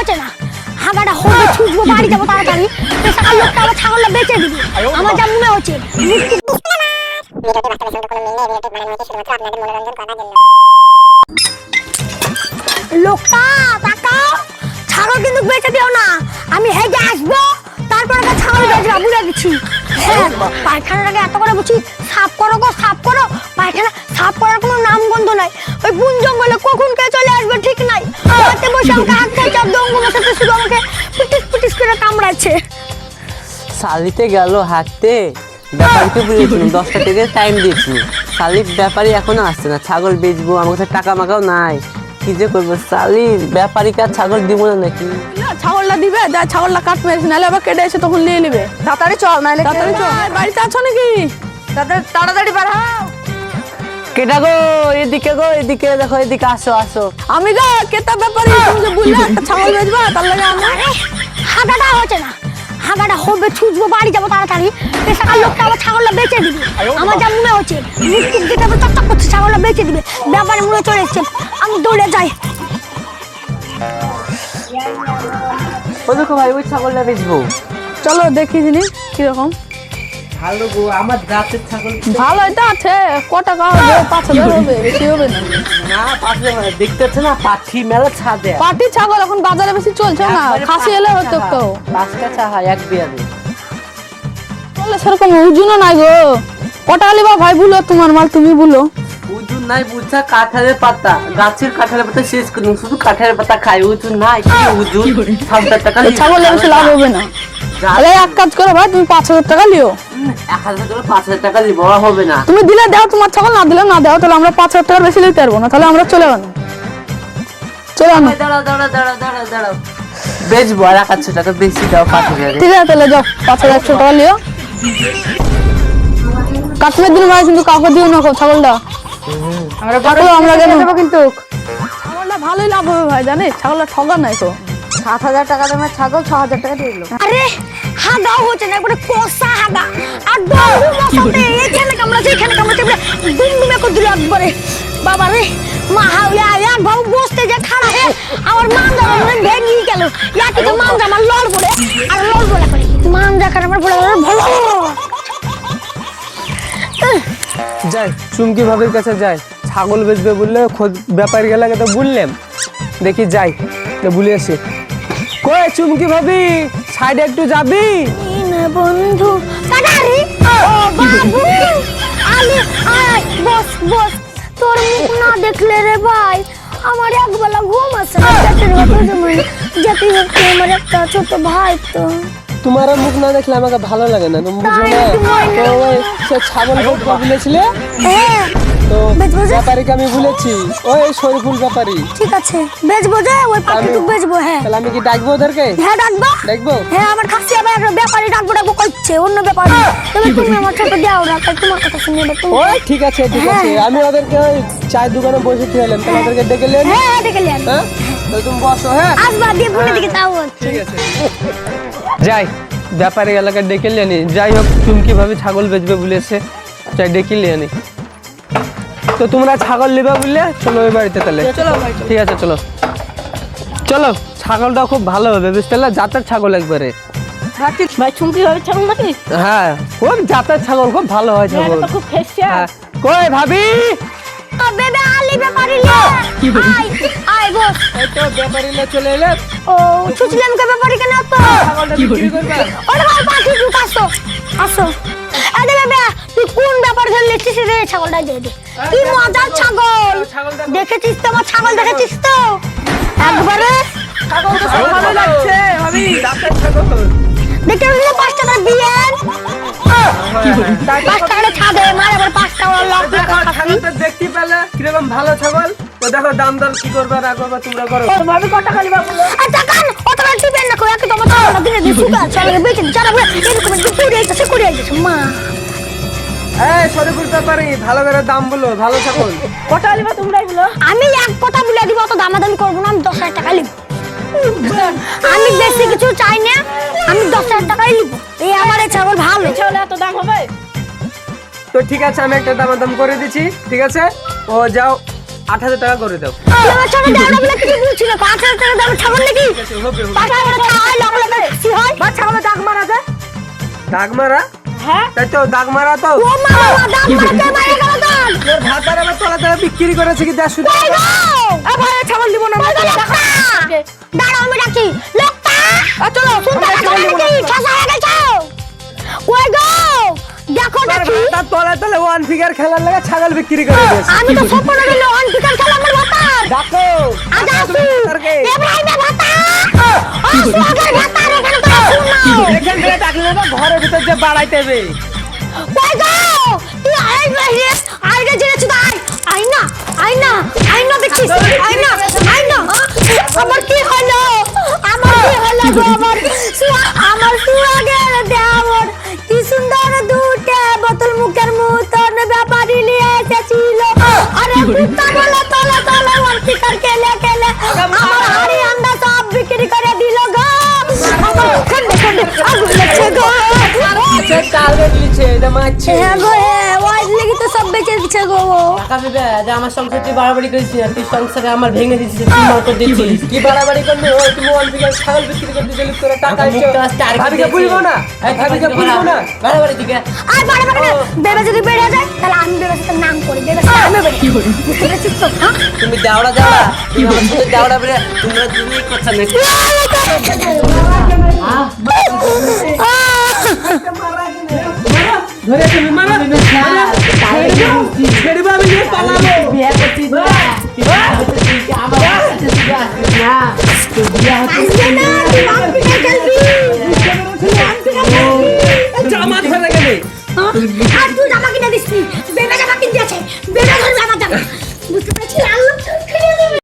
হচ্ছে না, হাগাটা হবে ছুটবো বাড়ি যাবো তাড়াতাড়ি। সকাল লোকটা আবার ছাগলটা বেচে দিবি, আমার যা মনে হচ্ছে। লোকটা তাকাও, ছাগল কিন্তু বেচে দিও না, আমি হেগে আসবো তারপরে ছাগল বেচবা, বুঝে দিচ্ছি। হ্যাঁ, পায়খানাটাকে এত করে বলছি সাফ করো গো, সাফ করো। পায়খানা সাফ করার কোনো নাম গন্ধ নাই, ওই বন জঙ্গলে কখন কে চলে আসবে ঠিক নাই। রাতে বসে আমাকে হাত খাইছে, দঙ্গ মশাতে শুধু আমাকে পিটিস পিটিস করে কামড়াচ্ছে। শালিতে গেল হাঁটতে, ব্যাপারীকে বলেছিলাম 10টা থেকে টাইম দিয়েছিল, শালির ব্যাপারী এখনো আসছে না। ছাগল বেচবো, আমার কাছে টাকা মাকাও নাই, কি যে করবো। শালির ব্যাপারীকে আর ছাগল দিব না নাকি? ছাগলটা দিবে, যা ছাগলটা কাট মেরেছে, নাহলে আবার কেটে এসে তখন নিয়ে নেবে। তাড়াতাড়ি চল, নাইলে তাড়াতাড়ি চল, বাড়িতে আছো নাকি? তাড়াতাড়ি বের হও। কেটা গো, এদিকে গো, এদিকে দেখো, এদিকে আসো আসো। আমি গো কেতা ব্যাপারী, তুমি যে বললে একটা ছাগল বেচবা, তার লাগে আমি। হাগাটা হচ্ছে না, হাগাটা হবে ছুটবো বাড়ি যাবো তাড়াতাড়ি। সকাল লোকটা আবার ছাগলটা বেচে দিবি, আমার যা মনে হচ্ছে। মুখ দিতে চকচক করছে, ছাগলটা বেচে দিবে, ব্যাপারে মনে চলে এসছে। আমি দৌড়ে যাই। ও দেখো ভাই, ওই ছাগলটা বেচবো। চলো দেখি জিনিস কিরকম। ভালো গো, আমার জাতের ছাগল। ভালো এটা আছে, ক টাকা হবে? 5,000 হবে, বেশি হবে না। না, পাশে দেখতে হচ্ছে না, পাঠি মেলা ছাদে। পাটি ছাগল এখন বাজারে বেশি চলছে না, খাসি এলে হতো তো। 5 কাছা হয় এক বিয়ারে। বলে সেরকম ওজনও নাই গো। কটা লিবা ভাই, বলো তোমার মাল, তুমি বলো। ওজন নাই বুঝছা, কাঁঠালের পাতা, গাছের কাঁঠালের পাতা শেষ করে শুধু কাঁঠালের পাতা খাই, ওজন নাই। কি ওজন? 7,000 টাকা। ছাগল বেশি লাভ হবে না, তাহলে এক কাজ করো ভাই, তুমি 5,000 টাকা লিও। 1000 করে 5,000 টাকা দিব, হবে না। তুমি দিলে দাও তোমার ছাগল, না দিলে না দাও, তাহলে আমরা 5,000 টাকার বেশি নিতে পারবো না, তাহলে আমরা চলে আনো। চলে আনো। দাঁড়াও দাঁড়াও দাঁড়াও দাঁড়াও দাঁড়াও, বেচবো আর 1,000 টাকা বেশি দাও, 5,000। ঠিক আছে তাহলে যাও, 5,100 টাকা লিও। কাশ্মীর দিন ভাই, কিন্তু কাউকে দিও না ছাগলটা। আমরা দেবো কিন্তু। ছাগলটা ভালোই লাভ হবে ভাই, জানিস ছাগলটা ঠগা নাই তো। 7,000 টাকা দামের ছাগল 6,000 টাকা দিয়ে দিল। আরে হাগা হচ্ছে না, একবারে কষা হাগা। আর ডঙ্গু মশাতে এখানে কামড়াচ্ছে, এখানে কামড়াচ্ছে, দুমদুমে করে দিল একবারে। বাবা রে, মা হাওয়া এক ভাবে বসতে যে খাড়া হে, আমার মানজা মানে ভেঙে গেল। ইয়াটিতে মানজা আমার লড় পড়ে, আর লড় পড়ে করে মানজা কার আমার পড়ে ভালো। যাই চুমকি ভাবির কাছে যাই, ছাগল বেচবে বললে ব্যাপারী গেলাকে তো বললাম, দেখি যাই বলে আসি। কই চুমকি ভাবি, সাইডে একটু যাবি? না বন্ধু কাটারি, ও বাবু আলে আয় বস বস। তোর মুখ না দেখলে রে ভাই আমার একবেলা ঘুম আসে না, পেটের ভেতর জমে যেতে হচ্ছে। আমার একটা ছোট ভাই তো। তোমার মুখ না দেখলে আমাকে ভালো লাগে না, তুমি বুঝো না? তো ওই সে ছাগল বেচবে বলেছিলে, হ্যাঁ তো বেচবো যে? ব্যাপারীকে আমি বলেছি, ওই শরীফুল ব্যাপারী। ঠিক আছে বেচবো যে, ওই পাখিটুক বেচবো। হ্যাঁ তাহলে আমি কি ডাকবো ওদেরকে? হ্যাঁ ডাকবো ডাকবো? হ্যাঁ, আমার কাছে আবার একটা ব্যাপারী ডাকবো ডাকবো করছে, অন্য ব্যাপারী। তবে তুমি আমার ছোট দাও না, তাই তোমার কথা শুনে নেবো তুমি। ওই ঠিক আছে ঠিক আছে, আমি ওদেরকে ওই চায়ের দোকানে বসে খেলাম, তাহলে ওদেরকে ডেকে নেন। হ্যাঁ ডেকে নিয়ে হ্যাঁ তাহলে তুমি বসো। হ্যাঁ আসবা দিয়ে বলে দিকে তাও হচ্ছে। ঠিক আছে, যাই ব্যাপারী এলাকায় ডেকে নিয়ে আনি। যাই হোক চুমকি ভাবি ছাগল বেচবে বলেছে, যাই ডেকে নিয়ে আনি। তো তোমরা ছাগল নেবে বললে, চলো ওই বাড়িতে তাহলে। চলো ভাই, ঠিক আছে চলো চলো। ছাগলটা খুব ভালো হবে বুঝতে পারলে, জাতের ছাগল একবারে। ভাই চুমকি ভাবে ছাগল নাকি? হ্যাঁ খুব জাতের ছাগল, খুব ভালো হয় ছাগল। খুব ফেসিয়া। হ্যাঁ কই ভাবি? বেবে আলি ব্যাপারী লে আয় আয় বস। এই তো ব্যাপারী না চলে এলে। ও ছুচলাম কে ব্যাপারী কেন তো? ছাগলটা বিক্রি করবে? ওরে ভাই পাখি ঢুক আসো আসো। আরে বেবে তুই কোন ব্যাপার ধরলিস রে? ছাগলটা দিয়ে দে। কি মজার ছাগল, দেখেছিস তো আমার ছাগল, দেখেছিস তো একবারে। ছাগল তো সব ভালো লাগছে ভাবি। জাতের ছাগল দেখতে পেলি 5 টাকা দিয়েন। 5 টাকা ছাদে মার, আবার 5 টাকা লাভ টাকা খাসি। ছাগলটা দেখতে পেলে কিরকম ভালো ছাগল। তো দেখো দাম দাম কি করবে আর করবে তোমরা করো। ভাবি কত টাকা লিবা বলো? আচ্ছা কান ওটা টিপেন না কো, একে তো আমার ছাগলটা দিনে দিন সুগার চলে বেঁচে যারা বলে এরকম পুরি আইছে করে আইছে মা। এই শরীফুল ব্যাপারী, ভালো করে দাম বলো, ভালো ছাগল। কত লিবা তোমরাই বলো? আমি এক কথা বলে দিব, অত দামাদামি করবো না, আমি 10,000 টাকা নিব। আমি বেশি কিছু চাই না, আমি 10,000 টাকাই নিব। এই আমার এই ছাগল ভালো। ছাগল এত দাম হবে? তো ঠিক আছে, আমি একটা দামাদাম করে দিচ্ছি, ঠিক আছে? ও যাও 8,000 টাকা করে দাও। আমার ছোট দাদা বলে কিছু বলছিল 5,000 টাকা দাম ছাগল নাকি হবে, হবে। 5,000 টাকা হয় লাগলে কি হয় বা ছাগলের ডাক মারা যায়। দাগ মারা? হ্যাঁ তাই তো দাগ মারা তো। ও মা দাম মারতে মারা গেল দাম তোর ভাতার আবার তলা বিক্রি করেছে কি 150 টাকা। কই গো এ ভাই ছাগল দিব না কই গো লোকটা দাঁড়াও আমি ডাকি লোকটা চলো শুনতে ছাগল নাকি ঠাসা হয়ে গেছে কই গো দেখো তোর দেখি ভাতার তলা ওয়ান ফিগার খেলার লাগা ছাগল বিক্রি করে দিয়েছে। আমি তো স্বপ্ন নিল অন পিকার খেলা আমার ভাতার ডাকো আজ আসি ভাতারকে। ইব্রাহিমের ভাতা ও সুগার ভাতা এখানে তো শুনো এখান থেকে ডাকলে না ঘরের ভিতর যে বাড়াইতে হবে। কই গো তুই আইগে জেনেছ তাই আইনা দেখছিস আইনা আমার কি হলো গো আমার সুয়াগের দেওর কি সুন্দর দুটে বোতল মুখের মতন ব্যাপারী নিয়ে এসেছিল আরে কুত্তা বলে তলে ওয়ান্টিকার কেলে আমার হাড়ি আন্ডা সব বিক্রি করে দিল গো আমার খন্ডে আগুন লাগছে গো সে টার্গেট লিছে এটা মারছে। হ্যাঁ গো ওয়াইজ লেগে তো সব বেঁচে দিচ্ছে গো টাকা দেবে যে আমার সংসার তুই বাড়াবাড়ি করেছিস না, তুই সংসারে আমার ভেঙে দিচ্ছিস, তুই মার করে দিচ্ছিস। কি বাড়াবাড়ি করবি? ও তুমি ওয়ান ফিগার ছাগল বিক্রি করে দিলি তোরা টাকা মুখটা আইছো। আজকে আরেকটু ভাবিকে দিয়েছি। বলবো না? ভাবিকে বলবো না? বাড়াবাড়ি দিকে আর বাড়া বেবে যদি বেড়ে যায় তাহলে আমি বেবে সাথে নাম করি বেবে সাথে আমি বেড়ে বুঝেছিস তো হ্যাঁ তুমি দেওড়া তুমি আমার সাথে দেওড়া বেড়ে তোমরা দুটোই করছো নাকি? ধরে তুমি মারা ছেড়ে ভাবি নিয়ে পালাবো। বিয়ে করছিস না? তুই বিয়ে করছিস, তুই কি আমার সাথে শুধু আসছিস না? তুই বিয়ে হচ্ছিস আজকে